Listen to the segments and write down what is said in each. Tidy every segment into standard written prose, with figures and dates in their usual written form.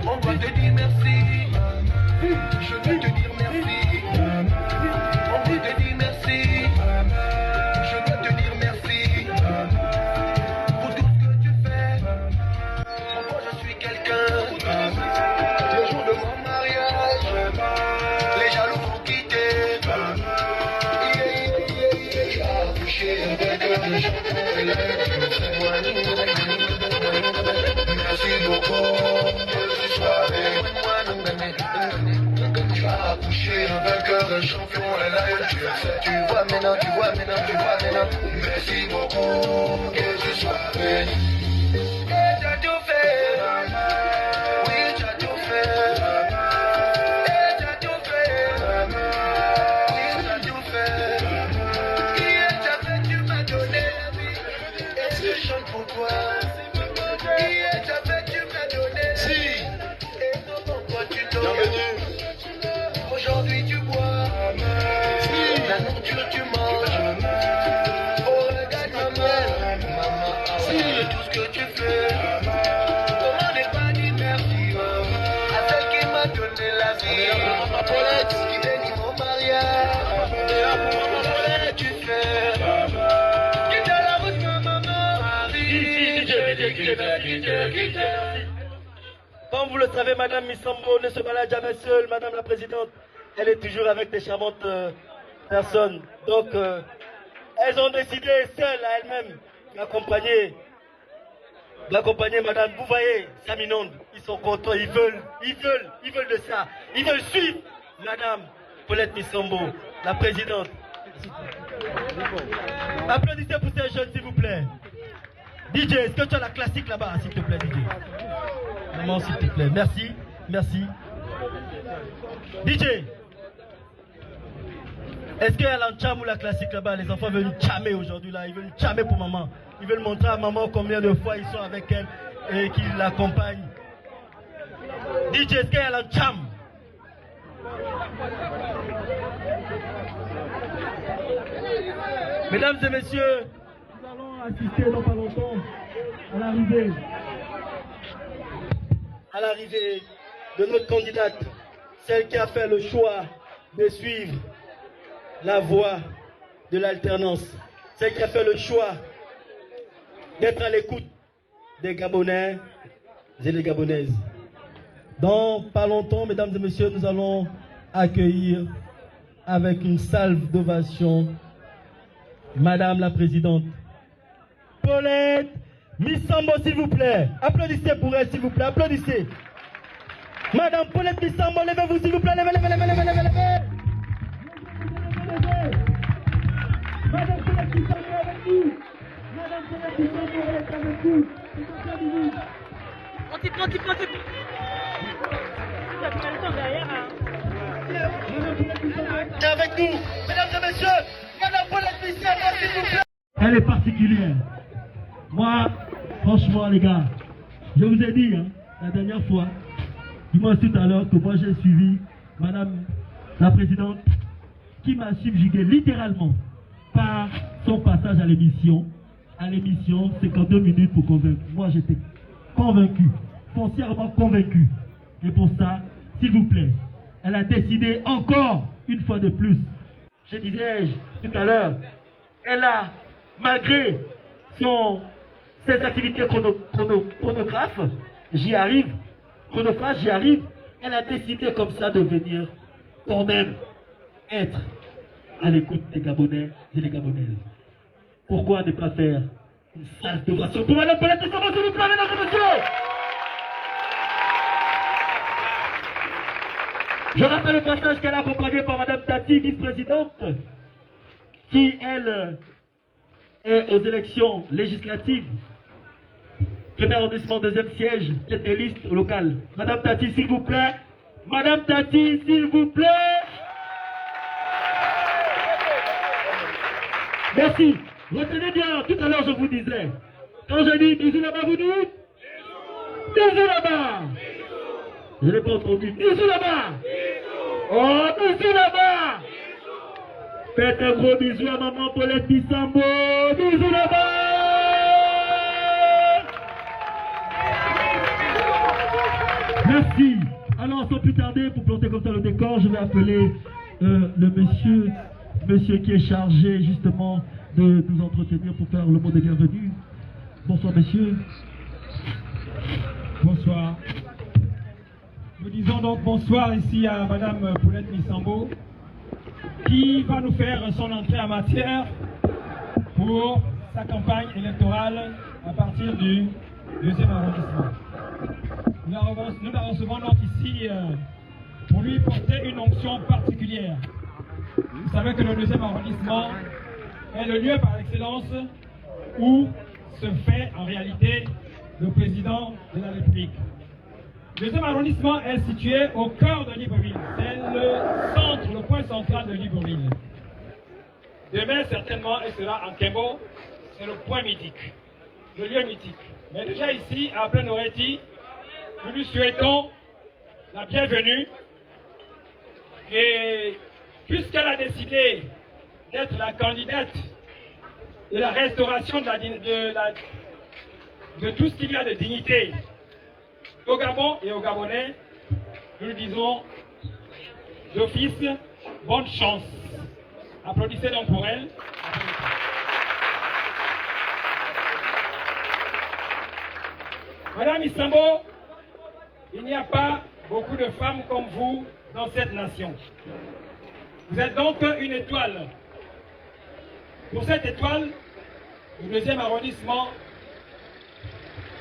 On doit te dire merci. Je veux te dire merci. On doit te dire merci. Je dois te dire merci. Pour tout ce que tu fais. Pour toi je suis quelqu'un. Le jour de mon mariage, les jaloux vont quitter. J'ai accouché avec un merci beaucoup. Tu as accouché avec un champion, elle a eu Dieu. Tu vois maintenant, tu vois maintenant, tu vois maintenant. Merci beaucoup, que tu sois béni. Et tu as tout fait. Oui, tu as tout fait. Et tu as tout fait. Oui, tu as tout fait. Hier, tu as fait, tu m'as donné la vie. Et je chante pour toi. Hier, tu as fait, tu m'as donné la vie. Et non, pourquoi tu donnes. Aujourd'hui tu bois, la nourriture tu manges. Oh regarde maman, c'est tout ce que tu fais. Comment ne pas dire merci à celle qui m'a donné la vie, qui bénit mon mariage. Tu fais, quitte la route ma maman. Comme vous le savez, Madame Missambo ne se balade jamais seule, Madame la Présidente. Elle est toujours avec des charmantes personnes. Donc, elles ont décidé seules à elles-mêmes d'accompagner Madame. Vous voyez, Saminonde, ils sont contents, ils veulent de ça. Ils veulent suivre Madame Paulette Missambo, la Présidente. Applaudissez pour ces jeunes, s'il vous plaît. DJ, est-ce que tu as la classique là-bas, s'il te plaît, DJ? Maman, s'il te plaît. Merci, merci. DJ, est-ce qu'il y a l'encham ou la classique là-bas? Les enfants veulent chammer aujourd'hui là, ils veulent chammer pour maman. Ils veulent montrer à maman combien de fois ils sont avec elle et qu'ils l'accompagnent. DJ, est-ce qu'il y a l'encham? Mesdames et messieurs, nous allons assister dans pas longtemps à l'arrivée de notre candidate, celle qui a fait le choix de suivre la voie de l'alternance, celle qui a fait le choix d'être à l'écoute des Gabonais et des Gabonaises. Dans pas longtemps, mesdames et messieurs, nous allons accueillir avec une salve d'ovation Madame la Présidente Paulette Missambo, s'il vous plaît. Applaudissez pour elle, s'il vous plaît. Applaudissez. Madame Paulette Missambo, levez-vous, s'il vous plaît. Levez. Madame Paulette Missambo avec nous. Madame Paulette Missambo est avec nous. Continue. Avec nous, mesdames et messieurs, Madame Paulette Missambo, s'il vous plaît. Elle est particulière. Moi, franchement, les gars, je vous ai dit, la dernière fois, dimanche tout à l'heure, que moi j'ai suivi Madame la Présidente, qui m'a subjugué littéralement par son passage à l'émission. À l'émission, 52 minutes pour convaincre. Moi, j'étais convaincu, foncièrement convaincu. Et pour ça, s'il vous plaît, elle a décidé encore une fois de plus. Je disais tout à l'heure, elle a, malgré ses activités chronographes, j'y arrive, elle a décidé comme ça de venir quand même être à l'écoute des Gabonais et des Gabonaises. Pourquoi ne pas faire une salle d'ovation pour Madame Paulette Missambo, s'il vous plaît, mesdames et messieurs? Je rappelle au passage qu'elle est accompagnée par Madame Tati, vice-présidente, qui, elle, est aux élections législatives. Premier arrondissement, deuxième siège, tête des listes locales. Madame Tati, s'il vous plaît. Madame Tati, s'il vous plaît. Merci. Retenez bien, tout à l'heure je vous disais, quand je dis bisous là-bas, vous dites bisous là-bas. Je n'ai pas entendu. Bisous là-bas. Oh, bisous là-bas. Faites un gros bisou à maman Paulette Missambo. Bisous là-bas. Merci. Alors, sans plus tarder, pour planter comme ça le décor, je vais appeler le monsieur qui est chargé justement de nous entretenir pour faire le mot de bienvenue. Bonsoir, messieurs. Bonsoir. Nous disons donc bonsoir ici à Madame Paulette Missambo, qui va nous faire son entrée en matière pour sa campagne électorale à partir du 2e arrondissement. Nous la recevons donc ici pour lui porter une onction particulière. Vous savez que le 2e arrondissement est le lieu par excellence où se fait en réalité le président de la République. Le 2e arrondissement est situé au cœur de Libreville. C'est le centre, le point central de Libreville. Demain, certainement, elle sera en Kembo. C'est le point mythique, le lieu mythique. Mais déjà ici, à Plein-Oreti, nous lui souhaitons la bienvenue. Et puisqu'elle a décidé d'être la candidate de la restauration de tout ce qu'il y a de dignité au Gabon et aux Gabonais, nous lui disons d'office bonne chance. Applaudissez donc pour elle. Madame Missambo, il n'y a pas beaucoup de femmes comme vous dans cette nation. Vous êtes donc une étoile. Pour cette étoile, le 2e arrondissement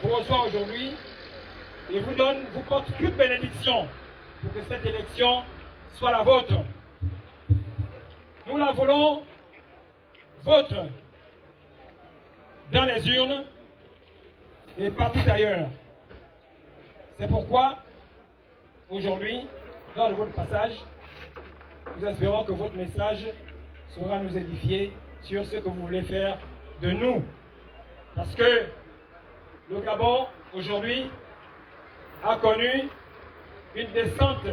vous reçoit aujourd'hui et vous porte toute bénédiction pour que cette élection soit la vôtre. Nous la voulons vôtre dans les urnes et partout ailleurs. C'est pourquoi, aujourd'hui, lors de votre passage, nous espérons que votre message saura nous édifier sur ce que vous voulez faire de nous. Parce que le Gabon, aujourd'hui, a connu une descente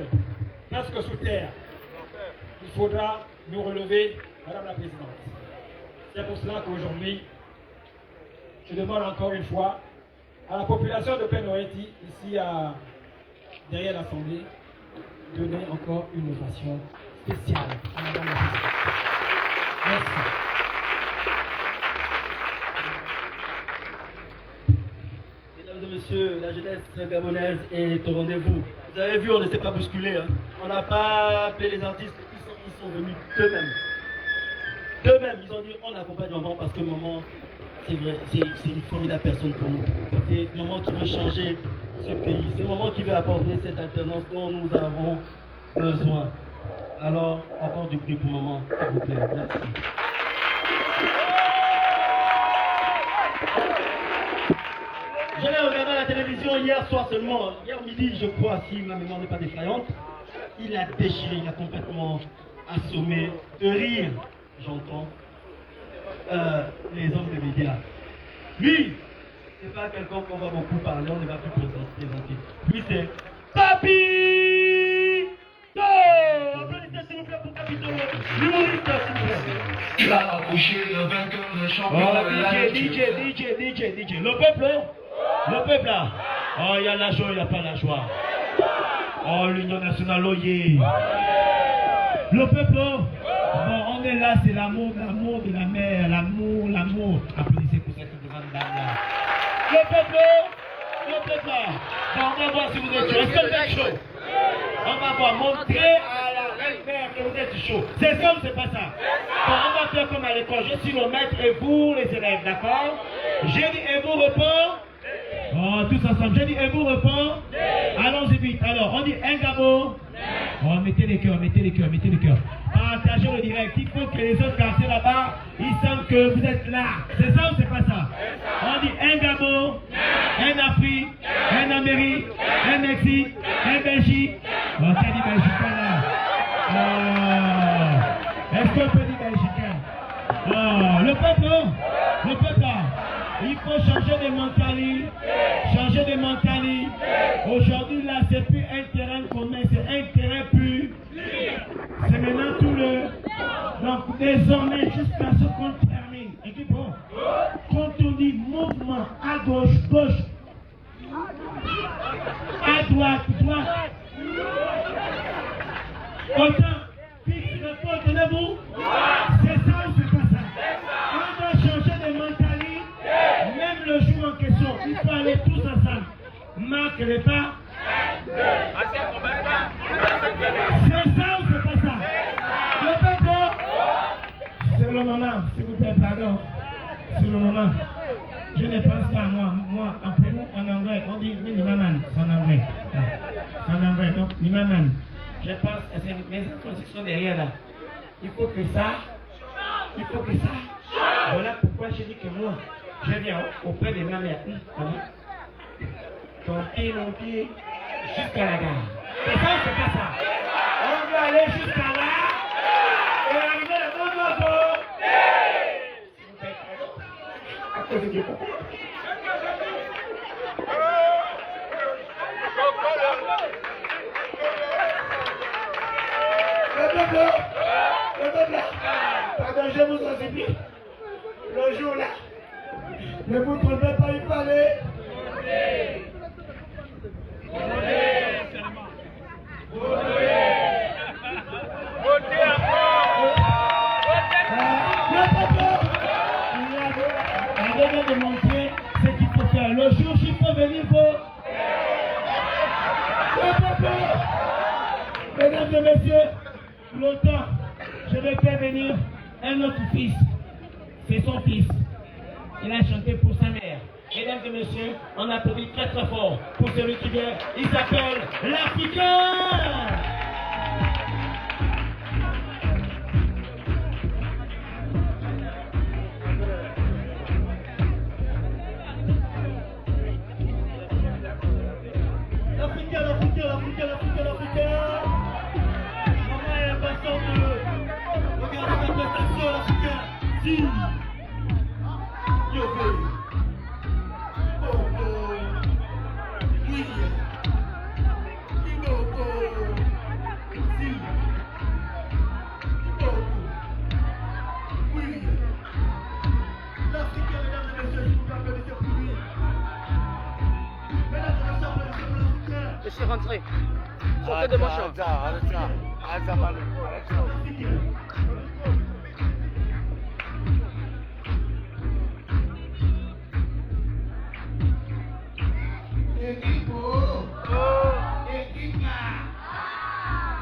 presque sous terre. Il faudra nous relever, Madame la Présidente. C'est pour cela qu'aujourd'hui, je demande encore une fois à la population de Plein-Oreti, ici derrière l'Assemblée, de donner encore une ovation spéciale à Madame la Présidente. Merci. Mesdames et messieurs, la jeunesse gabonaise est au rendez-vous. Vous avez vu, on ne s'est pas bousculé. Hein. On n'a pas appelé les artistes, ils sont venus d'eux-mêmes. D'eux-mêmes, ils ont dit on accompagne maman parce que maman, c'est vrai, c'est une formidable personne pour nous. C'est maman qui veut changer ce pays. C'est maman qui veut apporter cette alternance dont nous avons besoin. Alors, encore du bruit pour maman, s'il vous plaît. Merci. Je l'ai regardé à la télévision hier soir seulement, hier midi je crois, si ma mémoire n'est pas défaillante. Il a déchiré, il a complètement assommé de rire, j'entends, les hommes des médias. Lui, c'est pas quelqu'un qu'on va beaucoup parler, on ne va plus présenter. Lui c'est Papito. Applaudissez s'il vous plaît pour Papito, l'humoriste s'il vous plaît. Il a accouché le vainqueur, le champion. DJ, le peuple là, oh il y a la joie, il n'y a pas la joie. Oh l'Union nationale, oh yeah. Le peuple, bon on est là, c'est l'amour de la mère, l'amour. Applaudissez pour cette grande dame là. Le peuple là, bon, on va voir si vous êtes chaud. Est-ce que vous êtes chaud? On va voir, montrer à la reine-mère que vous êtes chaud. C'est ça ou c'est pas ça? Bon, on va faire comme à l'école, je suis le maître et vous les élèves, d'accord? J'ai dit et vous répond. Oh, tous ensemble, j'ai dit et vous répond. Allons-y vite. Alors, on dit un Gabon. Oh, mettez les cœurs. Partagez le direct. Il faut que les autres quartiers là-bas, ils sentent que vous êtes là. C'est ça ou c'est pas ça? On dit un Gabon, un Afrique, un Amérique, un Mexique, un Belgique. Oh, qui a dit Belgicain là? Oh. Est-ce qu'on peut dire Belgicain? Oh, le peuple là. Il faut changer de mentalité. Aujourd'hui, là, c'est plus un terrain commun, c'est un terrain plus. C'est maintenant tout le. Donc, désormais, jusqu'à ce qu'on termine. Et puis bon, quand on dit mouvement à gauche, droite. Autant, fixe le pot, tenez-vous. C'est ça ou c'est pas ça? On doit changer de mentalité, même le jour en question. Il faut aller tous ensemble. Marque les pas. C'est ça ou c'est pas ça? Le peuple, c'est le moment, s'il vous plaît, pardon. C'est le moment. Je ne pense pas à moi. Moi, après nous, en anglais, on dit Nimaman, c'est en anglais. C'est en anglais, donc Nimaman. Je pense que c'est mes instructions derrière là. Il faut que ça. Voilà pourquoi je dis que moi, je viens auprès de ma mère. Ton pied, jusqu'à la gare. C'est ça ou c'est pas ça? On doit aller jusqu'à là et arriver le bon moto. À cause de Dieu. Le peuple là, pardon, je vous en supplie, le jour là, ne vous trompez pas, il fallait. Votez encore. Le peuple, il vient de montrer ce qu'il faut faire. Le jour où il faut venir, il faut. Le peuple, mesdames et messieurs, longtemps, je vais faire venir un autre fils. C'est son fils. Il a chanté pour sa mère. Mesdames et messieurs, on applaudit très très fort pour celui qui vient. Il s'appelle l'Africain. Je suis rentré. Sortez de ma chambre.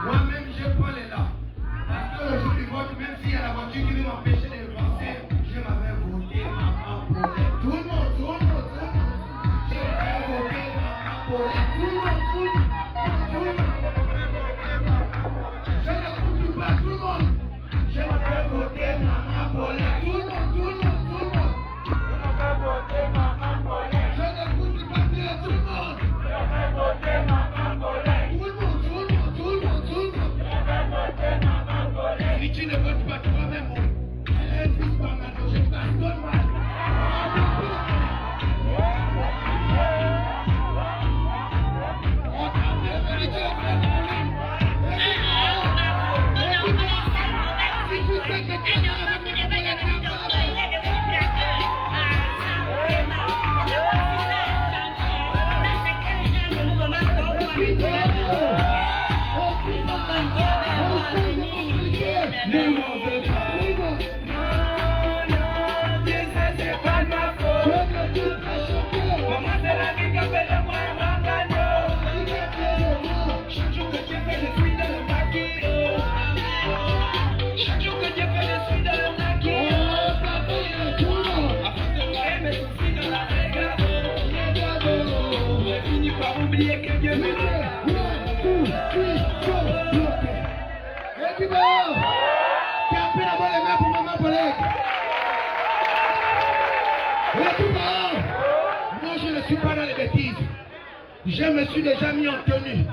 Moi-même, je prends les là. Parce que le jour du vote, même s'il y a la voiture qui veut m'empêcher de penser, je m'avais voté maman pour les. Tout le monde. Je m'avais voté maman pour les. Tout le monde. Je n'écoute pas tout le monde. Je m'avais voté maman pour les. Tout le monde. Je m'avais voté maman pour les. Je n'écoute pas bien tout le monde. Je m'avais voté maman pour les. Si tu ne votes pas toi-même, elle est juste pas mal, je passe ton mal. Moi, je ne suis pas dans les bêtises. Je me suis déjà mis en tenue.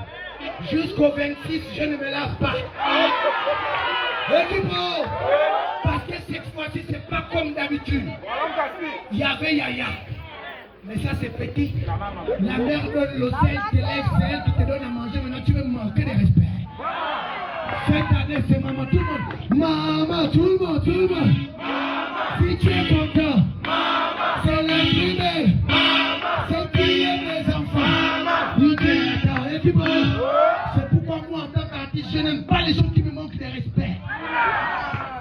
Jusqu'au 26, je ne me lave pas. Parce que cette fois-ci, c'est pas comme d'habitude. Il y avait Yaya. Mais ça, c'est petit. La mère donne l'hôtel, te lève, c'est elle qui te donne à manger. Maintenant, tu veux manquer de respect. Cette année, c'est maman, tout le monde. Maman, tout le monde. Si tu es content, c'est l'imprimer. C'est crier mes enfants. je n'aime pas les gens qui me manquent de respect.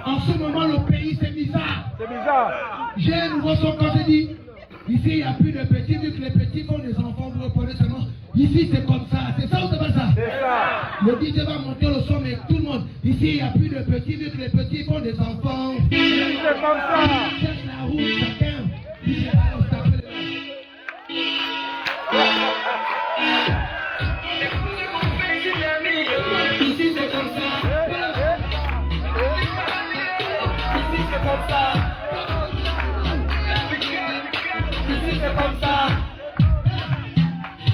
En ce moment, le pays, c'est bizarre. C'est bizarre. J'ai un nouveau son quand je dis, ici, il n'y a plus de petits, vu que les petits font des enfants, vous reprenez seulement. Ici, c'est comme ça. C'est ça ou c'est pas ça? C'est ça. Le DJ va monter le son, mais tout le monde. Ici, il n'y a plus de petits, vu que les petits font des enfants. C'est comme ça. Cherche la route, chacun. DJ va nous taper les mains. Ici, c'est comme ça. Ici, c'est comme ça. Ici, c'est comme ça.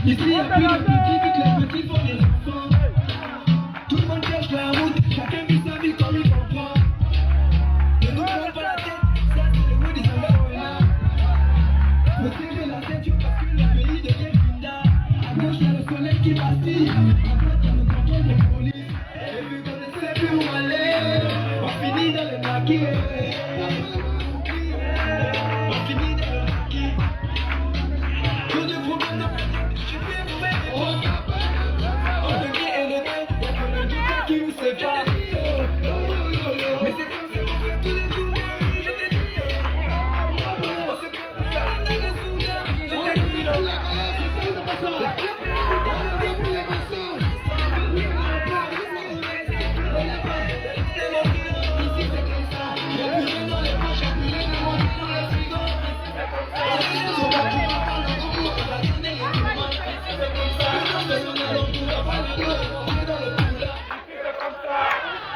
Ici, il n'y a plus de petits, vu que les petits font des enfants. Tout le monde cherche la route, chacun vit sa vie comme il comprend. Ne nous prends pas la tête, ça c'est le mot des enfants. Faut serrer la tête parce que le pays devient pinda. À gauche, il y a le soleil qui vacille. À droite, il y a le contrôle de police. Et vu qu'on ne sait plus où aller, on finit dans le maquis. On finit dans le maquis. Trop de problèmes dans la tête, je suis bien fait. On devient élevé, y'a que le Dieu qui nous sépare. Mais c'est comme ça qu'on fait tous les jours. Je t'ai dit, on se prend pour ça, on est des soudeurs. Je t'ai dit,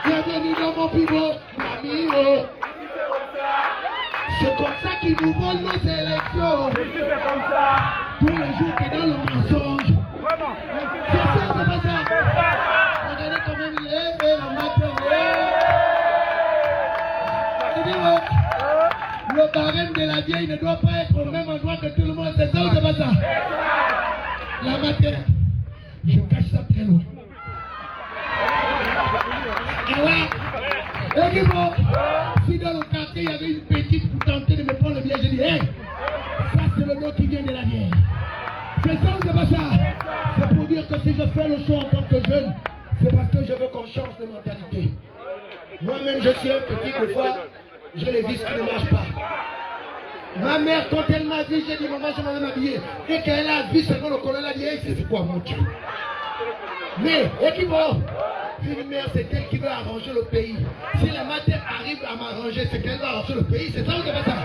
bienvenue dans mon bureau, mamie, oh. C'est comme ça qu'ils nous volent nos élections. C'est comme ça. Tous les jours, t'es dans le mensonge. Vraiment. C'est ça, c'est pas ça. Regardez quand même la matière. Tu dis, ouais, le barème de la vieille ne doit pas être au même endroit que tout le monde. C'est ça ou c'est pas ça? La matière. Je cache ça très loin. Ah ouais? Et dis moi, si dans le quartier il y avait une petite pour tenter de me prendre le billet, je dis, hey, ça c'est le nom qui vient de la bière. C'est ça ou c'est pas ça? C'est pour dire que si je fais le choix en tant que jeune, c'est parce que je veux qu'on change de mentalité. Moi-même je suis un petit, des fois, j'ai les vis qui ne marchent pas. Ma mère, quand elle m'a dit, j'ai dit, maman, je m'en vais m'habiller. Et qu'elle a vu seulement le colonel, elle a dit, hey, c'est quoi mon Dieu? Mais, équivoque. Une mère, c'est elle qui veut arranger le pays. Si la matière arrive à m'arranger, c'est qu'elle va arranger le pays. C'est ça ou c'est pas ça?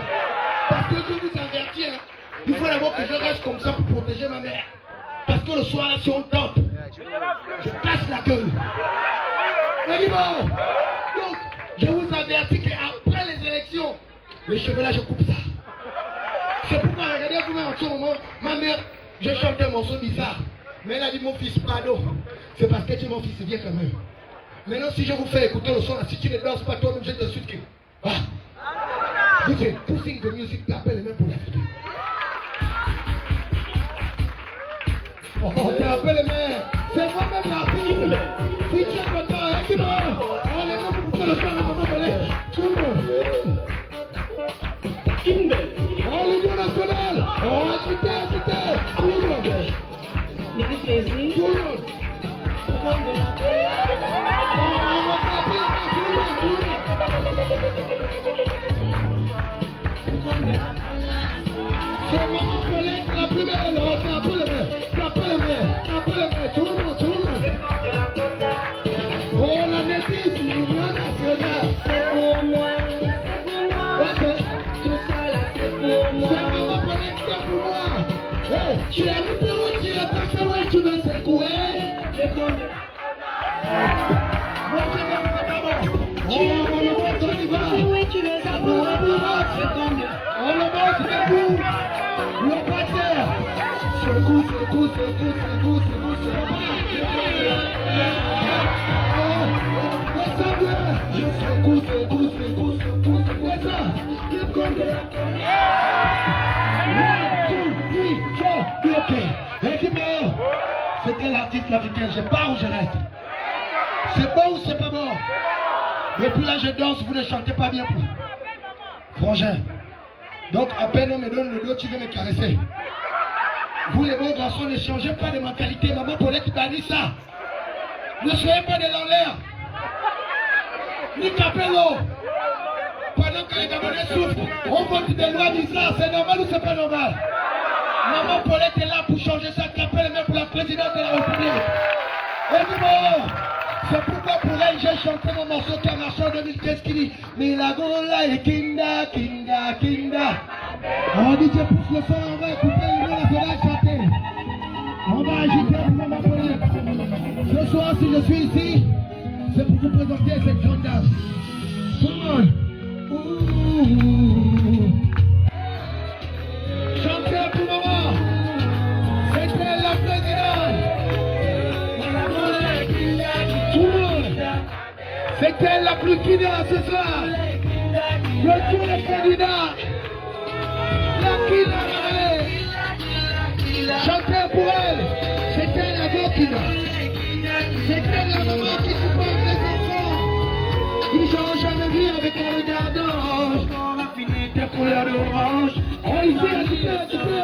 Parce que je vous avertis, hein, il faut d'abord que je reste comme ça pour protéger ma mère. Parce que le soir, là, si on tente, je casse la gueule. Mais bon, donc, je vous avertis qu'après les élections, les cheveux là, je coupe ça. C'est pourquoi, regardez vous-même en ce moment, ma mère, je chante un morceau bizarre. Mais elle a dit, mon fils, pardon. C'est parce que tu es mon fils, viens quand même. Maintenant, si je vous fais écouter le son, là, si tu ne danses pas toi-même, je te suis que. Ah! You can pushing the music, t'appelles les mains pour la photo. Oh, t'appelles les mains. C'est moi-même la fille. Si tu es content, hein, qui m'a. On les mains pour que le son, là, maman, allez. Tout le monde. Oh, l'Union nationale. Oh, c'était. Tout le monde. Tout le monde. C'est mon collègue la plus belle, c'est un peu le maire, tout le monde. Oh, la métisse, l'Union nationale. C'est pour moi. Tout ça là, c'est pour moi. C'est mon collègue, c'est pour moi. Hey, tu es le bureau, tu es pas ça, tu veux secouer. C'était l'artiste africain, je pars ou je reste. C'est bon ou c'est pas bon? Et puis là je danse, vous ne chantez pas bien plus. Frangin. Donc à peine on me donne le dos, tu veux me caresser. Vous les bons garçons ne changez pas de mentalité. Maman Paulette t'a dit ça. Ne soyez pas des l'air. Ni Capello. Pendant que les Gabonais souffrent, on vote des lois d'Israël. C'est normal ou c'est pas normal? Maman Paulette est là pour changer ça. Capelle même pour la présidente de la République. Et du bon, c'est pourquoi pour elle j'ai chanté mon morceau qui a marché en 2015 qui dit Milagola et Kinda, Kinda, Kinda. Alors DJ pousse le son, on va écouter le nom, on va chanter. On va agiter pour maman Paulette. Ce soir, si je suis ici, c'est pour vous présenter cette grande dame. Tout le monde. Chantez pour maman. C'était la présidente. Tout le monde. C'était la plus kina ce soir. Le tour des candidats. La kina. Chantez pour elle. C'était la Burkina. C'était la maman qui supporte les enfants. Ils n'ont jamais vu avec un regard d'ange. On a fini tes couleurs d'orange. On y fait un petit peu.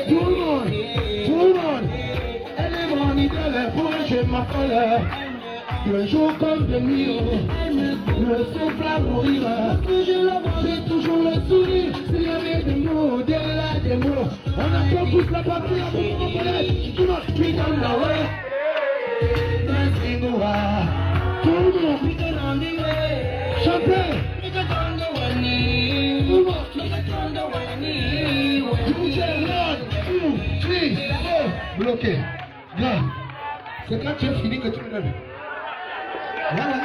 Tout le monde. Elle est mon idole pour jouer ma colère. Le jour comme de nuit, le souffle à mourir. J'ai toujours le sourire. S'il y avait des mots, au-delà des mots. On attend tous la patrie pour mon collègue. Tout le monde, we don't know it. Tout le monde, chantez. Bloqué. Regarde. C'est quand tu as fini que tu me donnes. Voilà.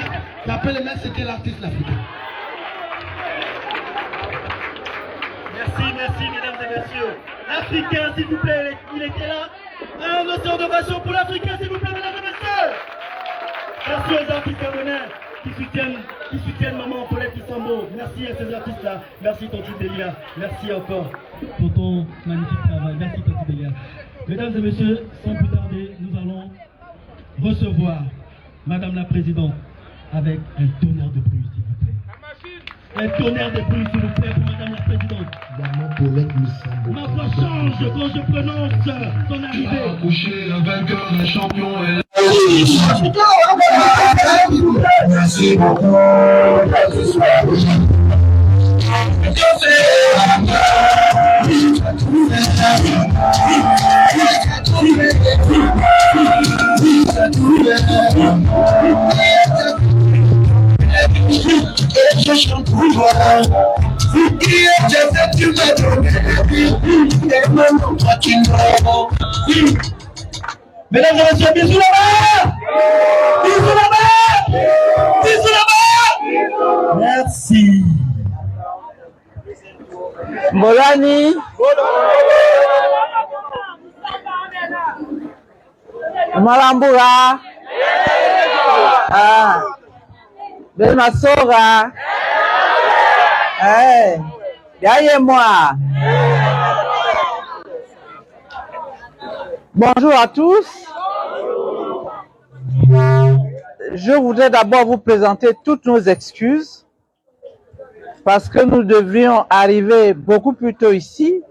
T'appelles le mec, c'était l'artiste l'Africain. Merci, mesdames et messieurs. L'Africain, s'il vous plaît, il était là. Un notion d'ovation pour l'Africain, s'il vous plaît, mesdames et messieurs. Merci aux artistes gabonais qui soutiennent maman Paulette Kissambo. Merci à ces artistes-là. Merci Tonti Delia. Merci encore pour ton magnifique travail. Merci Tonti Delia. Mesdames et messieurs, sans plus tarder, nous allons recevoir Madame la Présidente avec un tonnerre de bruit, s'il vous plaît. Un tonnerre de bruit, s'il vous plaît, pour Madame la Présidente. Maman Paulette Kissambo. Ma voix change quand je prononce son arrivée. Accoucher le vainqueur, le champion est là. Merci beaucoup. Je chante pour toi. Tu m'as donné et maintenant toi tu me. Mesdames et messieurs, bisous là-bas! Bisous là-bas! Bisous là-bas! Merci. Molani. Malambura. Ah. Belmasora. Eh. Gagne moi. Bonjour à tous. Je voudrais d'abord vous présenter toutes nos excuses parce que nous devions arriver beaucoup plus tôt ici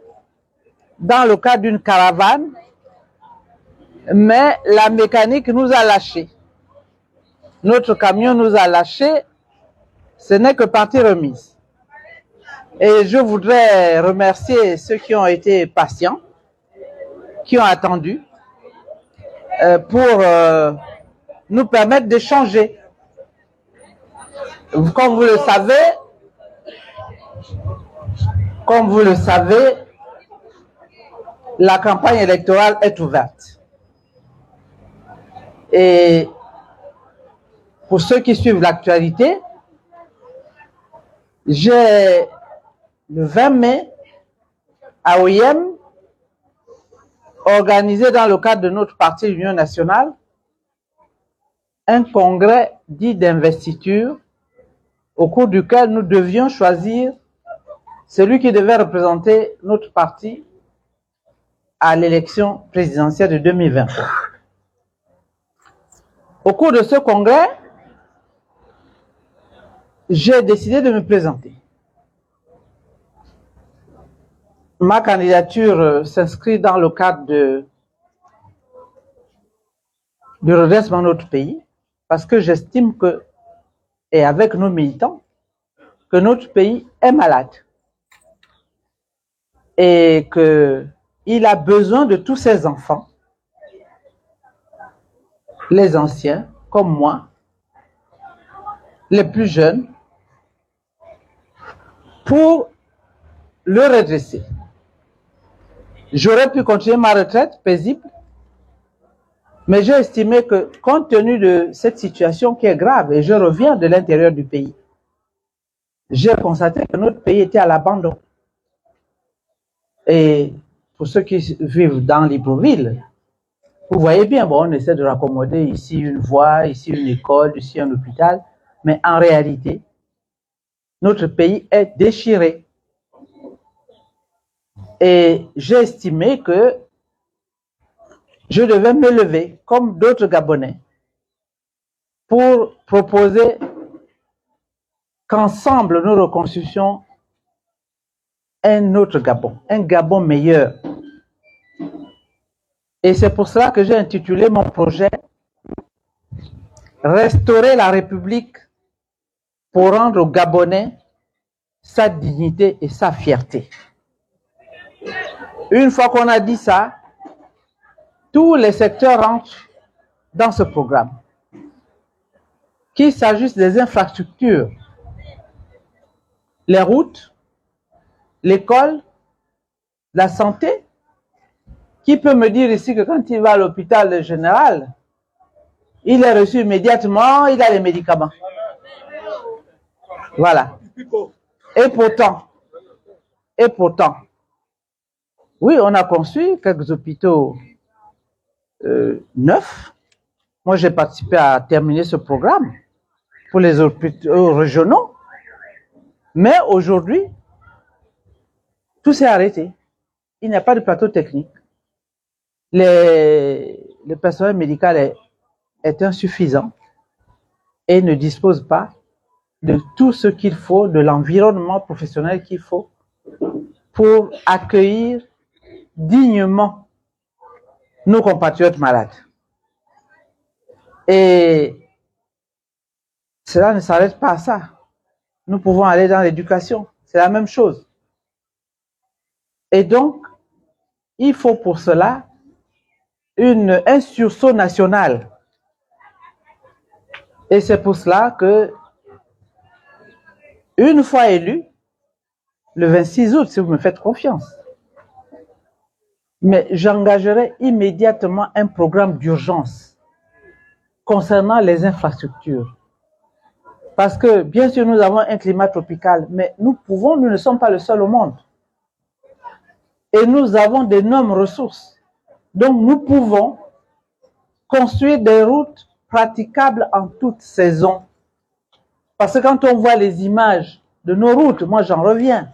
dans le cadre d'une caravane, mais la mécanique nous a lâchés. Notre camion nous a lâchés, ce n'est que partie remise. Et je voudrais remercier ceux qui ont été patients, qui ont attendu pour nous permettre d'échanger. Comme vous le savez, la campagne électorale est ouverte. Et pour ceux qui suivent l'actualité, j'ai le 20 mai à OIM organisé dans le cadre de notre parti Union nationale un congrès dit d'investiture au cours duquel nous devions choisir celui qui devait représenter notre parti à l'élection présidentielle de 2023. Au cours de ce congrès, j'ai décidé de me présenter. Ma candidature s'inscrit dans le cadre du redressement de notre pays. parce que j'estime que, et avec nos militants, que notre pays est malade et qu'il a besoin de tous ses enfants, les anciens comme moi, les plus jeunes, pour le redresser. J'aurais pu continuer ma retraite paisible, mais j'ai estimé que, compte tenu de cette situation qui est grave, et je reviens de l'intérieur du pays, j'ai constaté que notre pays était à l'abandon. Et pour ceux qui vivent dans Libreville, vous voyez bien, bon, on essaie de raccommoder ici une voie, ici une école, ici un hôpital, mais en réalité, notre pays est déchiré. Et j'ai estimé que je devais me lever, comme d'autres Gabonais, pour proposer qu'ensemble nous reconstruisions un autre Gabon, un Gabon meilleur. Et c'est pour cela que j'ai intitulé mon projet « Restaurer la République pour rendre aux Gabonais sa dignité et sa fierté ». Une fois qu'on a dit ça, tous les secteurs rentrent dans ce programme. Qu'il s'agisse des infrastructures, les routes, l'école, la santé. Qui peut me dire ici que quand il va à l'hôpital général, il est reçu immédiatement, il a les médicaments. Voilà. Et pourtant, oui, on a construit quelques hôpitaux neufs. Moi, j'ai participé à terminer ce programme pour les hôpitaux régionaux. Mais aujourd'hui, tout s'est arrêté. Il n'y a pas de plateau technique. Le personnel médical est insuffisant et ne dispose pas de tout ce qu'il faut, de l'environnement professionnel qu'il faut pour accueillir dignement nos compatriotes malades. Et cela ne s'arrête pas à ça. Nous pouvons aller dans l'éducation, c'est la même chose. Et donc, il faut pour cela un sursaut national. Et c'est pour cela que, une fois élu, le 26 août, si vous me faites confiance, mais j'engagerai immédiatement un programme d'urgence concernant les infrastructures. Parce que, bien sûr, nous avons un climat tropical, mais nous ne sommes pas le seul au monde. Et nous avons d'énormes ressources. Donc, nous pouvons construire des routes praticables en toute saison. Parce que quand on voit les images de nos routes, moi j'en reviens.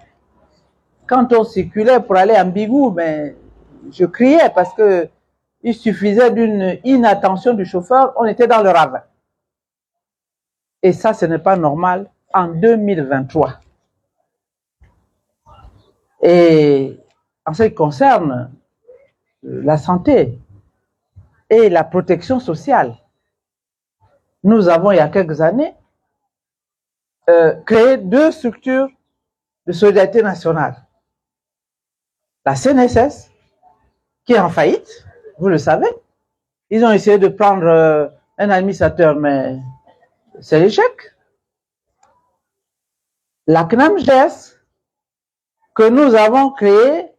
Quand on circulait pour aller à Mbigou, mais je criais parce que il suffisait d'une inattention du chauffeur, on était dans le ravin. Et ça, ce n'est pas normal en 2023. Et en ce qui concerne la santé et la protection sociale, nous avons, il y a quelques années, créé 2 structures de solidarité nationale. La CNSS, qui est en faillite, vous le savez. Ils ont essayé de prendre un administrateur, mais c'est l'échec. La CNAMGS, que nous avons créée,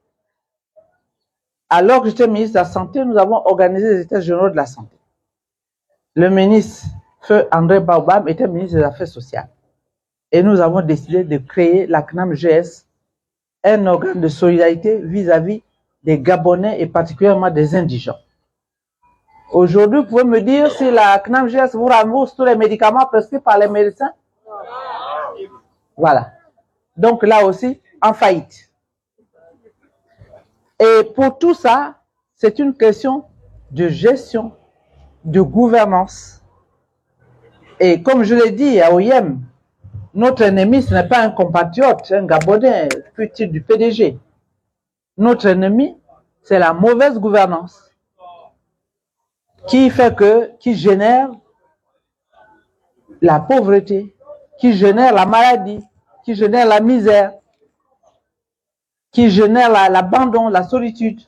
alors que j'étais ministre de la Santé, nous avons organisé les États généraux de la Santé. Le ministre, Feu André Baobab, était ministre des Affaires sociales. Et nous avons décidé de créer la CNAMGS, un organe de solidarité vis-à-vis des Gabonais et particulièrement des indigents. Aujourd'hui, vous pouvez me dire si la CNAMGS vous rembourse tous les médicaments prescrits par les médecins? Voilà. Donc là aussi, en faillite. Et pour tout ça, c'est une question de gestion, de gouvernance. Et comme je l'ai dit à OIM, notre ennemi, ce n'est pas un compatriote, un Gabonais, fut-il du PDG. Notre ennemi, c'est la mauvaise gouvernance qui génère la pauvreté, qui génère la maladie, qui génère la misère, qui génère l'abandon, la solitude.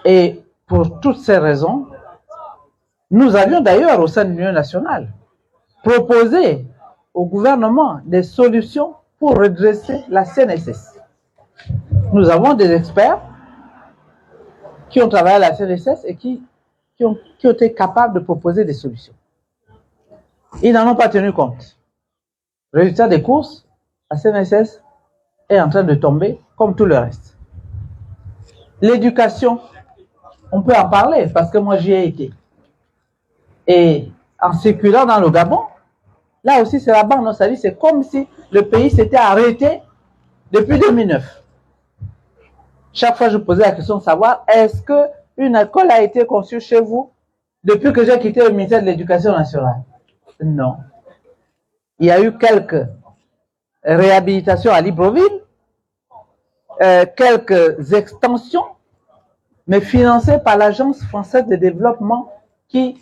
Et pour toutes ces raisons, nous avions d'ailleurs au sein de l'Union nationale proposé au gouvernement des solutions pour redresser la CNSS. Nous avons des experts qui ont travaillé à la CNSS et qui ont été capables de proposer des solutions. Ils n'en ont pas tenu compte. Résultat des courses, la CNSS est en train de tomber comme tout le reste. L'éducation, on peut en parler parce que moi j'y ai été. Et en circulant dans le Gabon, là aussi c'est la banque, c'est comme si le pays s'était arrêté depuis 2009. Chaque fois je posais la question de savoir, est-ce qu'une école a été conçue chez vous depuis que j'ai quitté le ministère de l'Éducation nationale? Non. Il y a eu quelques réhabilitations à Libreville, quelques extensions, mais financées par l'Agence française de développement qui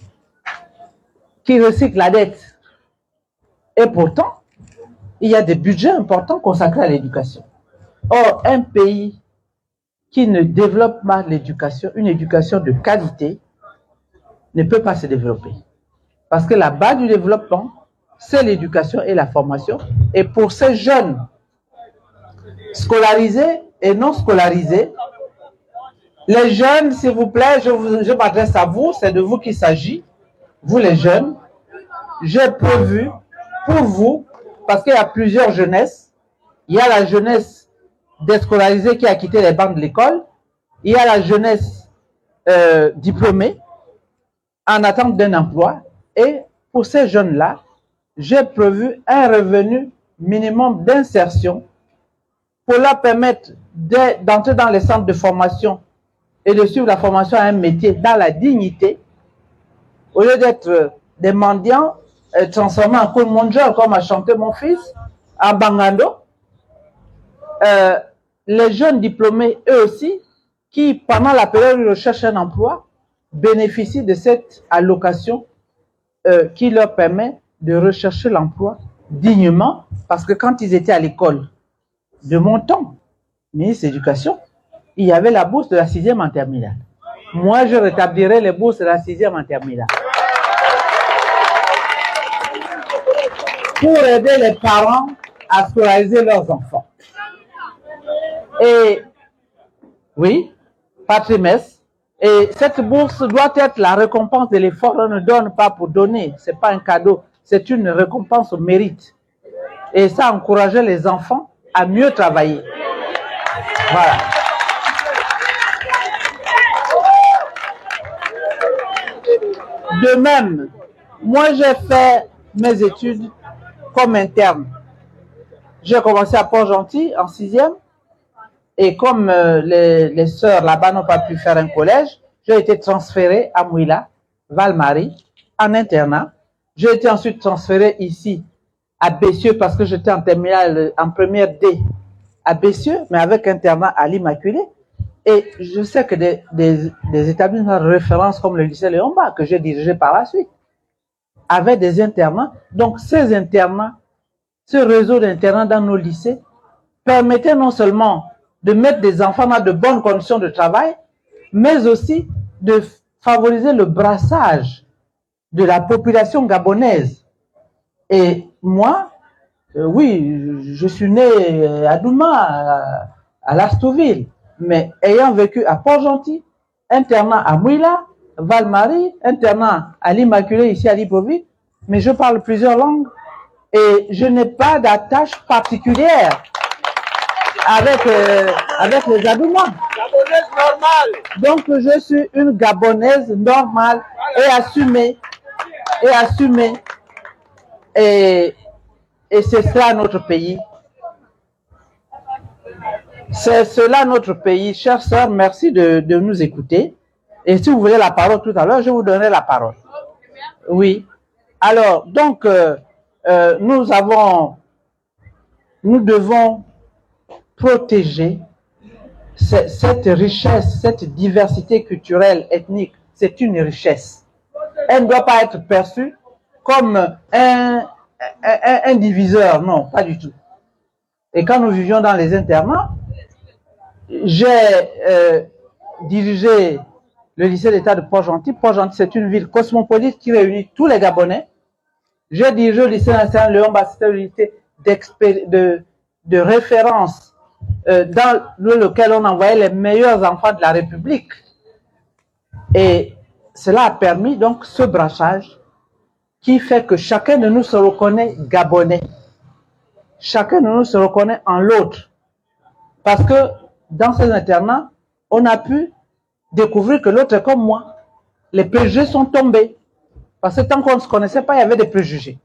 recycle la dette. Et pourtant, il y a des budgets importants consacrés à l'éducation. Or, un pays qui ne développe pas l'éducation, une éducation de qualité, ne peut pas se développer. Parce que la base du développement, c'est l'éducation et la formation. Et pour ces jeunes scolarisés et non scolarisés, les jeunes, s'il vous plaît, je m'adresse à vous, c'est de vous qu'il s'agit, vous les jeunes, j'ai prévu pour vous, parce qu'il y a plusieurs jeunesses, il y a la jeunesse déscolarisée qui a quitté les bancs de l'école, il y a la jeunesse diplômée en attente d'un emploi, et pour ces jeunes-là, j'ai prévu un revenu minimum d'insertion pour leur permettre d'entrer dans les centres de formation et de suivre la formation à un métier dans la dignité, au lieu d'être des mendiants transformés en Koumonjol, comme a chanté mon fils, en Bangando. Les jeunes diplômés, eux aussi, qui, pendant la période où ils recherchent un emploi, bénéficient de cette allocation qui leur permet de rechercher l'emploi dignement, parce que quand ils étaient à l'école, de mon temps, ministre de l'Éducation, il y avait la bourse de la 6e en terminale. Moi, je rétablirai les bourses de la 6e en terminale. Pour aider les parents à scolariser leurs enfants. Et, oui, par trimestre. Et cette bourse doit être la récompense de l'effort. On ne donne pas pour donner. Ce n'est pas un cadeau. C'est une récompense au mérite. Et ça encourageait les enfants à mieux travailler. Voilà. De même, moi j'ai fait mes études comme interne. J'ai commencé à Port-Gentil en 6e. Et comme les sœurs là-bas n'ont pas pu faire un collège, j'ai été transféré à Mouila, Val-Marie, en internat. J'ai été ensuite transféré ici, à Bessieux, parce que j'étais en terminale, en première D, à Bessieux, mais avec internat à l'Immaculée. Et je sais que des établissements de référence comme le lycée Léon-Bas, que j'ai dirigé par la suite, avaient des internats. Donc ces internats, ce réseau d'internats dans nos lycées, permettait non seulement de mettre des enfants dans de bonnes conditions de travail, mais aussi de favoriser le brassage de la population gabonaise. Et moi, oui, je suis né à Douma, à Lastouville, mais ayant vécu à Port-Gentil, internat à Mouila, Val-Marie, internat à l'Immaculée, ici à Libreville, mais je parle plusieurs langues et je n'ai pas d'attache particulière avec les Adoumas. Gabonaise normale. Donc je suis une Gabonaise normale et assumée. Et c'est cela notre pays. C'est cela notre pays. Chères sœurs, merci de nous écouter. Et si vous voulez la parole tout à l'heure, je vous donnerai la parole. Oui. Alors, donc, nous devons protéger cette richesse, cette diversité culturelle, ethnique. C'est une richesse. Elle ne doit pas être perçue comme un diviseur, non, pas du tout. Et quand nous vivions dans les internats, j'ai dirigé le lycée d'État de Port-Gentil. Port-Gentil, c'est une ville cosmopolite qui réunit tous les Gabonais. J'ai dirigé le lycée national Léon-Bas, c'était l'unité de référence dans lequel on envoyait les meilleurs enfants de la République. Et cela a permis donc ce brassage qui fait que chacun de nous se reconnaît Gabonais. Chacun de nous se reconnaît en l'autre. Parce que dans ces internats, on a pu découvrir que l'autre est comme moi. Les préjugés sont tombés. Parce que tant qu'on ne se connaissait pas, il y avait des préjugés.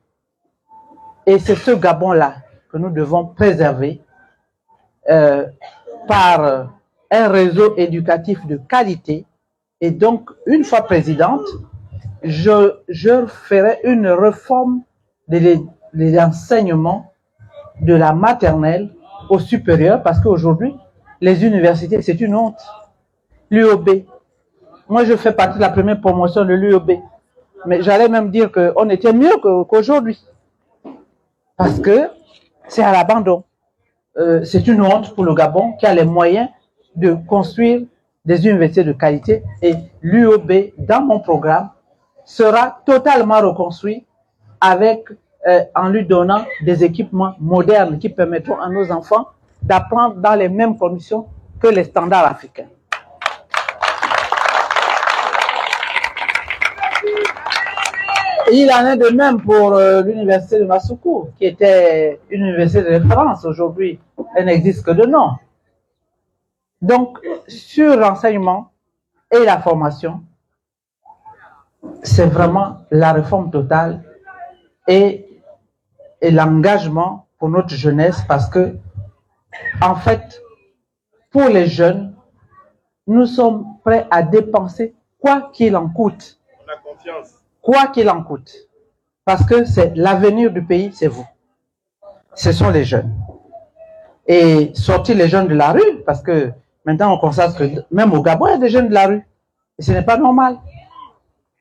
Et c'est ce Gabon-là que nous devons préserver par un réseau éducatif de qualité. Et donc, une fois présidente, je ferai une réforme de l'enseignement de la maternelle au supérieur, parce qu'aujourd'hui, les universités, c'est une honte. L'UOB. Moi, je fais partie de la première promotion de l'UOB. Mais j'allais même dire qu'on était mieux qu'aujourd'hui. Parce que c'est à l'abandon. C'est une honte pour le Gabon qui a les moyens de construire des universités de qualité. Et l'UOB, dans mon programme, sera totalement reconstruit avec, en lui donnant des équipements modernes qui permettront à nos enfants d'apprendre dans les mêmes conditions que les standards africains. Il en est de même pour l'université de Massoukou, qui était une université de référence. Aujourd'hui, elle n'existe que de nom. Donc, sur l'enseignement et la formation, c'est vraiment la réforme totale et l'engagement pour notre jeunesse, parce que, en fait, pour les jeunes, nous sommes prêts à dépenser quoi qu'il en coûte. On a confiance. Quoi qu'il en coûte. Parce que c'est l'avenir du pays, c'est vous. Ce sont les jeunes. Et sortir les jeunes de la rue, parce que maintenant on constate que même au Gabon, il y a des jeunes de la rue. Et ce n'est pas normal.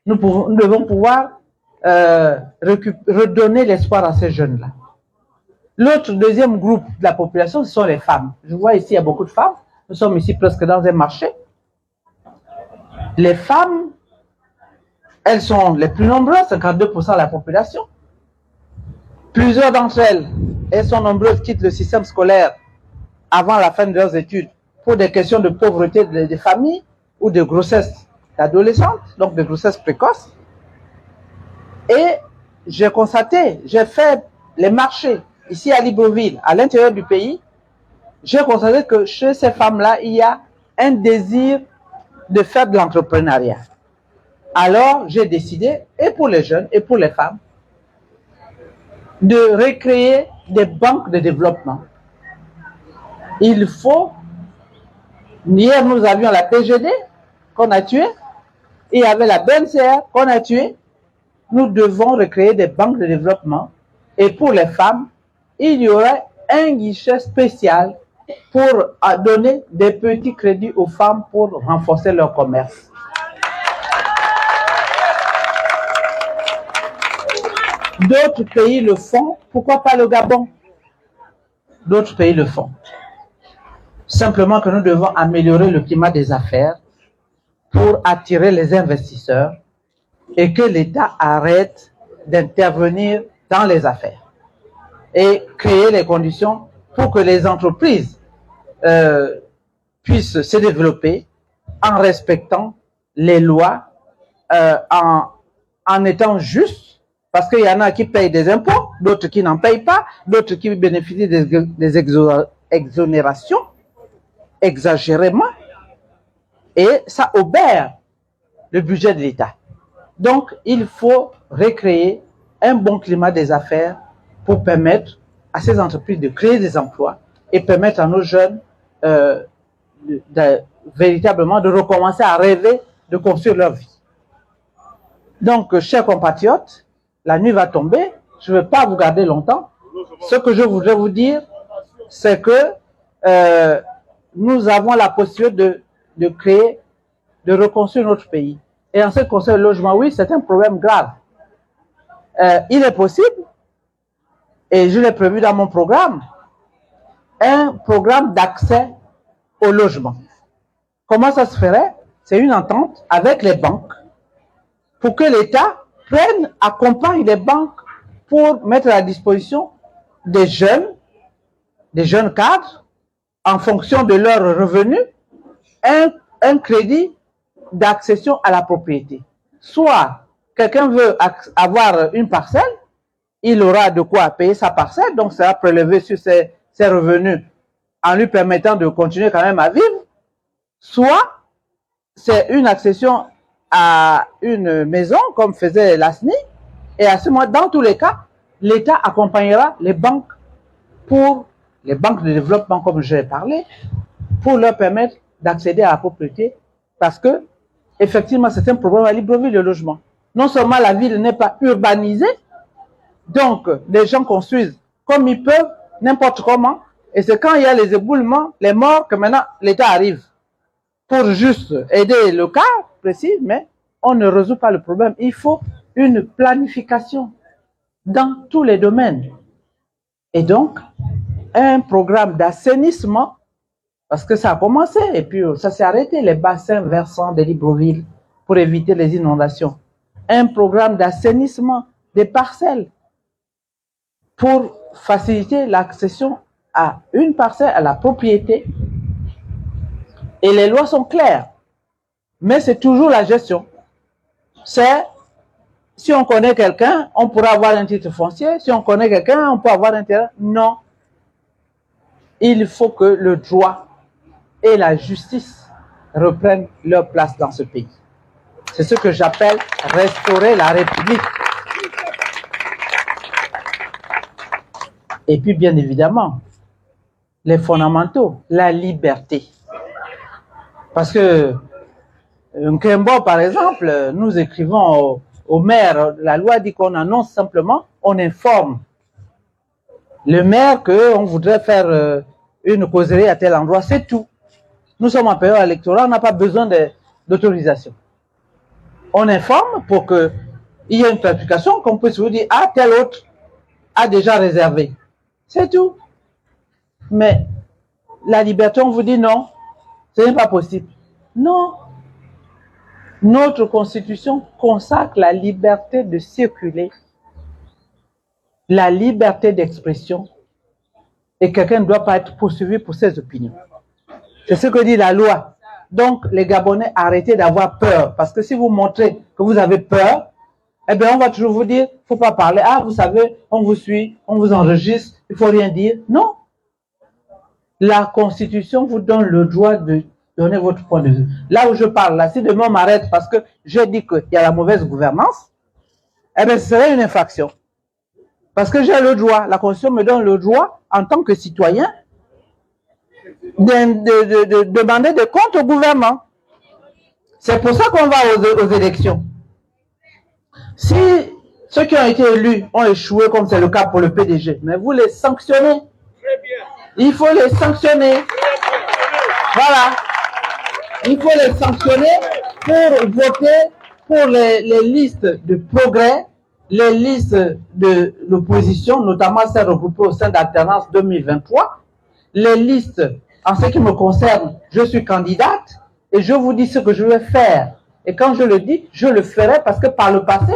Nous devons pouvoir redonner l'espoir à ces jeunes-là. L'autre deuxième groupe de la population, ce sont les femmes. Je vois ici, il y a beaucoup de femmes. Nous sommes ici presque dans un marché. Les femmes, elles sont les plus nombreuses, 52% de la population. Plusieurs d'entre elles, elles sont nombreuses, quittent le système scolaire avant la fin de leurs études pour des questions de pauvreté des familles ou de grossesse d'adolescentes, donc de grossesse précoce. Et j'ai constaté, j'ai fait les marchés ici à Libreville, à l'intérieur du pays, j'ai constaté que chez ces femmes-là, il y a un désir de faire de l'entrepreneuriat. Alors, j'ai décidé, et pour les jeunes, et pour les femmes, de recréer des banques de développement. Il faut, hier nous avions la PGD qu'on a tuée, et il y avait la BNCR qu'on a tuée. Nous devons recréer des banques de développement, et pour les femmes, il y aurait un guichet spécial pour donner des petits crédits aux femmes pour renforcer leur commerce. D'autres pays le font, pourquoi pas le Gabon? D'autres pays le font. Simplement que nous devons améliorer le climat des affaires pour attirer les investisseurs et que l'État arrête d'intervenir dans les affaires et créer les conditions pour que les entreprises puissent se développer en respectant les lois, en étant justes. Parce qu'il y en a qui payent des impôts, d'autres qui n'en payent pas, d'autres qui bénéficient des exonérations exagérément. Et ça obère le budget de l'État. Donc, il faut recréer un bon climat des affaires pour permettre à ces entreprises de créer des emplois et permettre à nos jeunes véritablement de recommencer à rêver de construire leur vie. Donc, chers compatriotes, la nuit va tomber, je ne vais pas vous garder longtemps. Ce que je voudrais vous dire, c'est que nous avons la possibilité de créer, de reconstruire notre pays. Et en ce qui concerne le logement, oui, c'est un problème grave. il est possible, et je l'ai prévu dans mon programme, un programme d'accès au logement. Comment ça se ferait? C'est une entente avec les banques pour que l'État accompagne les banques pour mettre à disposition des jeunes cadres, en fonction de leurs revenus, un crédit d'accession à la propriété. Soit quelqu'un veut avoir une parcelle, il aura de quoi payer sa parcelle, donc ça va prélever sur ses revenus en lui permettant de continuer quand même à vivre. Soit c'est une accession à une maison, comme faisait la SNI, et à ce moment, dans tous les cas, l'État accompagnera les banques de développement, comme je l'ai parlé, pour leur permettre d'accéder à la propriété, parce que, effectivement, c'est un problème à Libreville, le logement. Non seulement la ville n'est pas urbanisée, donc les gens construisent comme ils peuvent, n'importe comment, et c'est quand il y a les éboulements, les morts, que maintenant l'État arrive pour juste aider le cas précis, mais on ne résout pas le problème. Il faut une planification dans tous les domaines. Et donc, un programme d'assainissement, parce que ça a commencé et puis ça s'est arrêté, les bassins versants de Libreville, pour éviter les inondations. Un programme d'assainissement des parcelles pour faciliter l'accession à une parcelle, à la propriété. Et les lois sont claires, mais c'est toujours la gestion. C'est, si on connaît quelqu'un, on pourra avoir un titre foncier. Si on connaît quelqu'un, on peut avoir un terrain. Non. Il faut que le droit et la justice reprennent leur place dans ce pays. C'est ce que j'appelle restaurer la République. Et puis, bien évidemment, les fondamentaux, la liberté. Parce que, Nkembo, par exemple, nous écrivons au maire, la loi dit qu'on annonce simplement, on informe le maire qu'on voudrait faire une causerie à tel endroit, c'est tout. Nous sommes en période électorale, on n'a pas besoin d'autorisation. On informe pour qu'il y ait une planification, qu'on puisse vous dire, ah, tel autre a déjà réservé. C'est tout. Mais la liberté, on vous dit non, ce n'est pas possible. Non. Notre constitution consacre la liberté de circuler, la liberté d'expression, et quelqu'un ne doit pas être poursuivi pour ses opinions. C'est ce que dit la loi. Donc, les Gabonais, arrêtez d'avoir peur, parce que si vous montrez que vous avez peur, eh bien, on va toujours vous dire, faut pas parler. Ah, vous savez, on vous suit, on vous enregistre, il faut rien dire. Non. La Constitution vous donne le droit de donner votre point de vue. Là où je parle, là, si demain on m'arrête parce que j'ai dit qu'il y a la mauvaise gouvernance, eh bien, ce serait une infraction. Parce que j'ai le droit, la Constitution me donne le droit, en tant que citoyen, de demander des comptes au gouvernement. C'est pour ça qu'on va aux élections. Si ceux qui ont été élus ont échoué, comme c'est le cas pour le PDG, mais vous les sanctionnez. Il faut les sanctionner. Voilà. Il faut les sanctionner pour voter pour les listes de progrès, les listes de l'opposition, notamment celles regroupées au sein d'Alternance 2023, les listes, en ce qui me concerne, je suis candidate et je vous dis ce que je vais faire. Et quand je le dis, je le ferai parce que par le passé,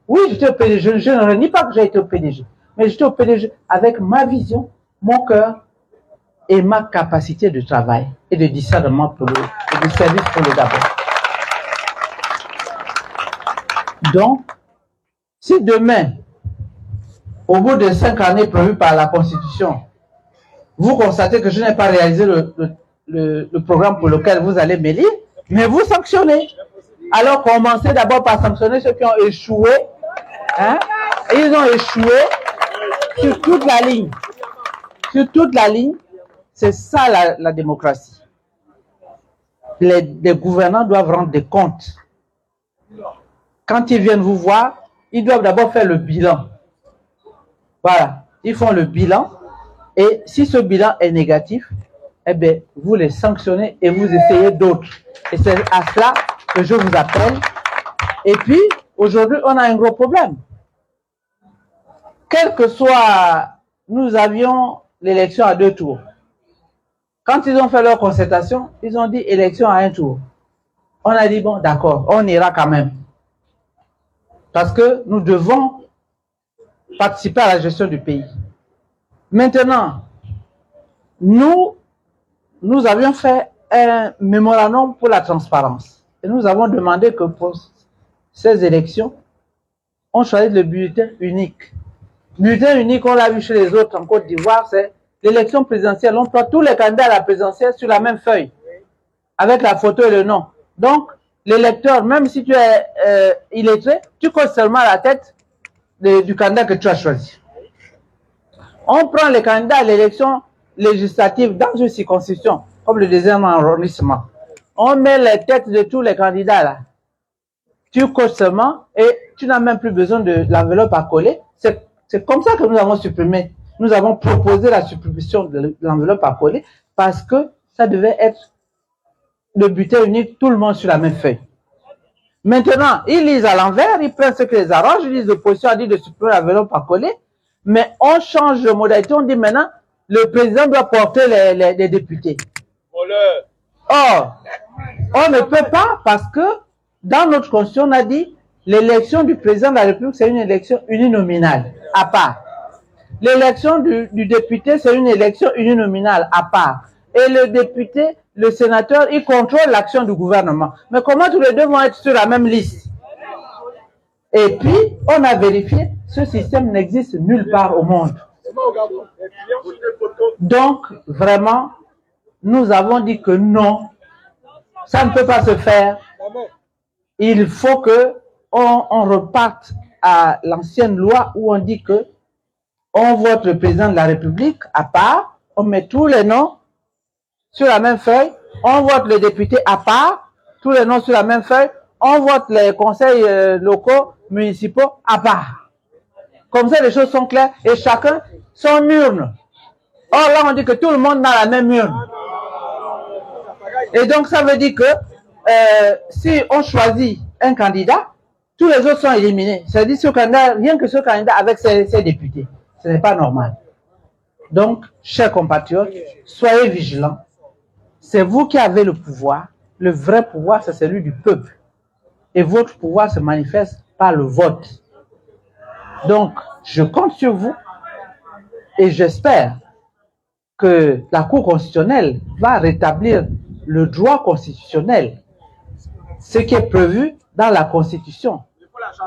oui, j'étais au PDG, je ne renie pas que j'ai été au PDG, mais j'étais au PDG avec ma vision, mon cœur et ma capacité de travail et de discernement et de service pour le Gabon. Donc, si demain, au bout de 5 années prévues par la Constitution, vous constatez que je n'ai pas réalisé le programme pour lequel vous allez m'élire, mais vous sanctionnez. Alors commencez d'abord par sanctionner ceux qui ont échoué. Hein? Et ils ont échoué sur toute la ligne. Sur toute la ligne, c'est ça la démocratie. Les gouvernants doivent rendre des comptes. Quand ils viennent vous voir, ils doivent d'abord faire le bilan. Voilà, ils font le bilan. Et si ce bilan est négatif, eh bien, vous les sanctionnez et vous essayez d'autres. Et c'est à cela que je vous appelle. Et puis, aujourd'hui, on a un gros problème. quel que soit, nous avions l'élection à 2 tours. Quand ils ont fait leur concertation, ils ont dit élection à 1 tour. On a dit, bon, d'accord, on ira quand même. Parce que nous devons participer à la gestion du pays. Maintenant, nous avions fait un mémorandum pour la transparence. Et nous avons demandé que pour ces élections, on choisisse le bulletin unique. Bulletin unique, on l'a vu chez les autres en Côte d'Ivoire, c'est l'élection présidentielle. On prend tous les candidats à la présidentielle sur la même feuille, avec la photo et le nom. Donc, l'électeur, même si tu es illettré, tu coches seulement la tête du candidat que tu as choisi. On prend les candidats à l'élection législative dans une circonscription, comme le 2e arrondissement. On met les têtes de tous les candidats là. Tu coches seulement et tu n'as même plus besoin de l'enveloppe à coller. C'est comme ça que nous avons supprimé. Nous avons proposé la suppression de l'enveloppe à coller parce que ça devait être le bulletin unique, tout le monde sur la même feuille. Maintenant, ils lisent à l'envers, ils prennent ce qui les arrange, ils disent l'opposition a dit de supprimer l'enveloppe à coller, mais on change de modalité, on dit maintenant, le président doit porter les députés. Or, on ne peut pas parce que dans notre constitution, on a dit l'élection du président de la République, c'est une élection uninominale, à part. L'élection du député, c'est une élection uninominale, à part. Et le député, le sénateur, il contrôle l'action du gouvernement. Mais comment tous les deux vont être sur la même liste? Et puis, on a vérifié, ce système n'existe nulle part au monde. Donc, vraiment, nous avons dit que non, ça ne peut pas se faire. Il faut que on reparte à l'ancienne loi où on dit que on vote le président de la République à part, on met tous les noms sur la même feuille, on vote les députés à part, tous les noms sur la même feuille, on vote les conseils locaux, municipaux à part. Comme ça, les choses sont claires et chacun son urne. Or là, on dit que tout le monde a la même urne. Et donc, ça veut dire que si on choisit un candidat, tous les autres sont éliminés. C'est-à-dire ce candidat, rien que ce candidat avec ses députés. Ce n'est pas normal. Donc, chers compatriotes, soyez vigilants. C'est vous qui avez le pouvoir. Le vrai pouvoir, c'est celui du peuple. Et votre pouvoir se manifeste par le vote. Donc, je compte sur vous et j'espère que la Cour constitutionnelle va rétablir le droit constitutionnel, ce qui est prévu dans la Constitution,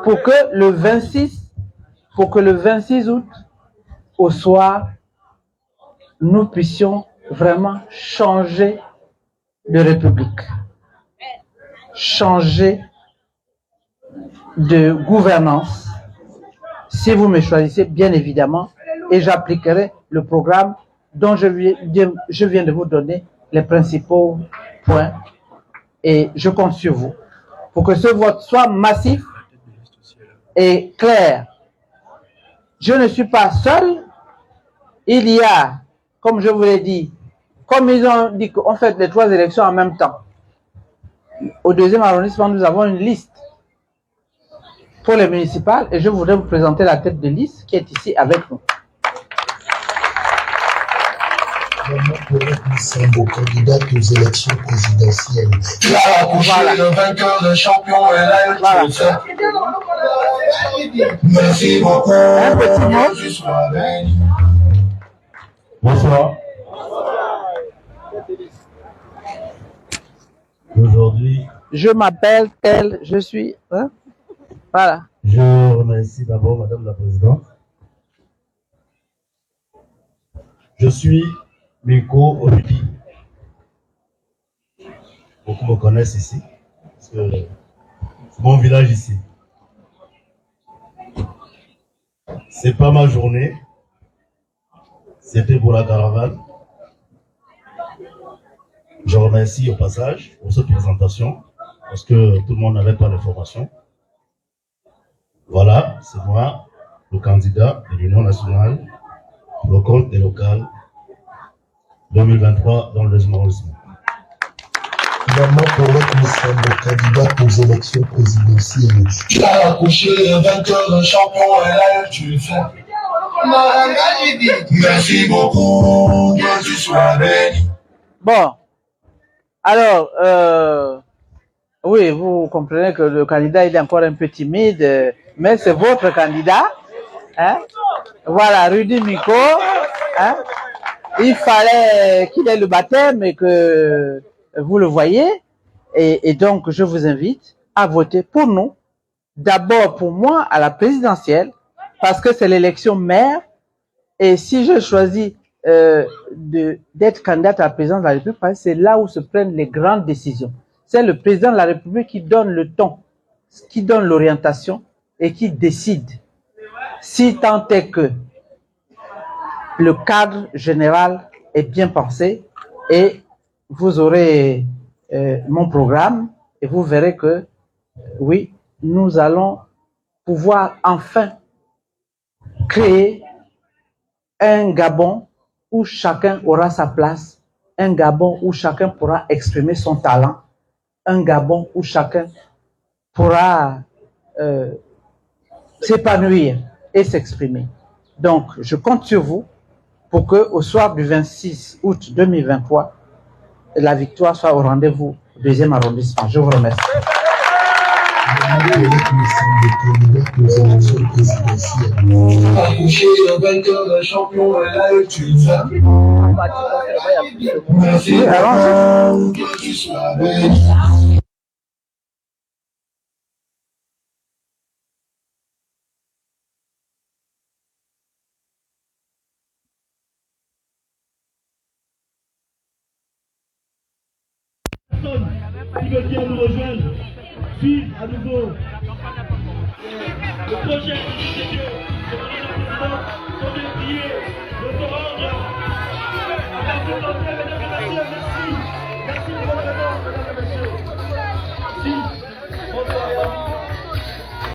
pour que le 26 août, au soir, nous puissions vraiment changer de république, changer de gouvernance, si vous me choisissez, bien évidemment, et j'appliquerai le programme dont je viens de vous donner les principaux points, et je compte sur vous pour que ce vote soit massif et clair. Je ne suis pas seul. Il y a, comme je vous l'ai dit, comme ils ont dit qu'on fait les 3 élections en même temps, au 2e arrondissement, nous avons une liste pour les municipales et je voudrais vous présenter la tête de liste qui est ici avec nous. C'est vos candidats aux élections présidentielles. Tu as accouché le vainqueur, le champion et là, tu le sais. Merci beaucoup. Un petit mot. Bonsoir. Aujourd'hui, je m'appelle tel, je suis. Hein? Voilà. Je remercie d'abord Madame la Présidente. Je suis Miko Oludi. Beaucoup me connaissent ici, parce que c'est mon village ici. C'est pas ma journée. C'était pour la caravane. Je remercie au passage pour cette présentation, parce que tout le monde n'avait pas d'informations. Voilà, c'est moi, le candidat de l'Union nationale pour le compte des locales 2023 dans le 2e arrondissement. Finalement, pour être le candidat aux élections présidentielles. Tu as accouché le vainqueur, le champion et là, tu le fais. Merci beaucoup, que tu sois béni. Bon, alors, oui, vous comprenez que le candidat il est encore un peu timide, mais c'est votre candidat. Hein? Voilà, Rudy Miko. Hein? Il fallait qu'il ait le baptême et que vous le voyez. Et donc, je vous invite à voter pour nous. D'abord pour moi à la présidentielle, parce que c'est l'élection maire. Et si je choisis d'être candidate à la présidence de la République, c'est là où se prennent les grandes décisions. C'est le président de la République qui donne le ton, qui donne l'orientation et qui décide. Si tant est que le cadre général est bien pensé et vous aurez mon programme et vous verrez que, oui, nous allons pouvoir enfin créer un Gabon où chacun aura sa place, un Gabon où chacun pourra exprimer son talent, un Gabon où chacun pourra s'épanouir et s'exprimer. Donc, je compte sur vous pour que au soir du 26 août 2023, la victoire soit au rendez-vous du 2e arrondissement. Je vous remercie. Accoucher un vainqueur, un champion, un live, tu sais. Merci beaucoup, que tu sois béni. Qui veut bien nous rejoindre, suivre à nouveau le projet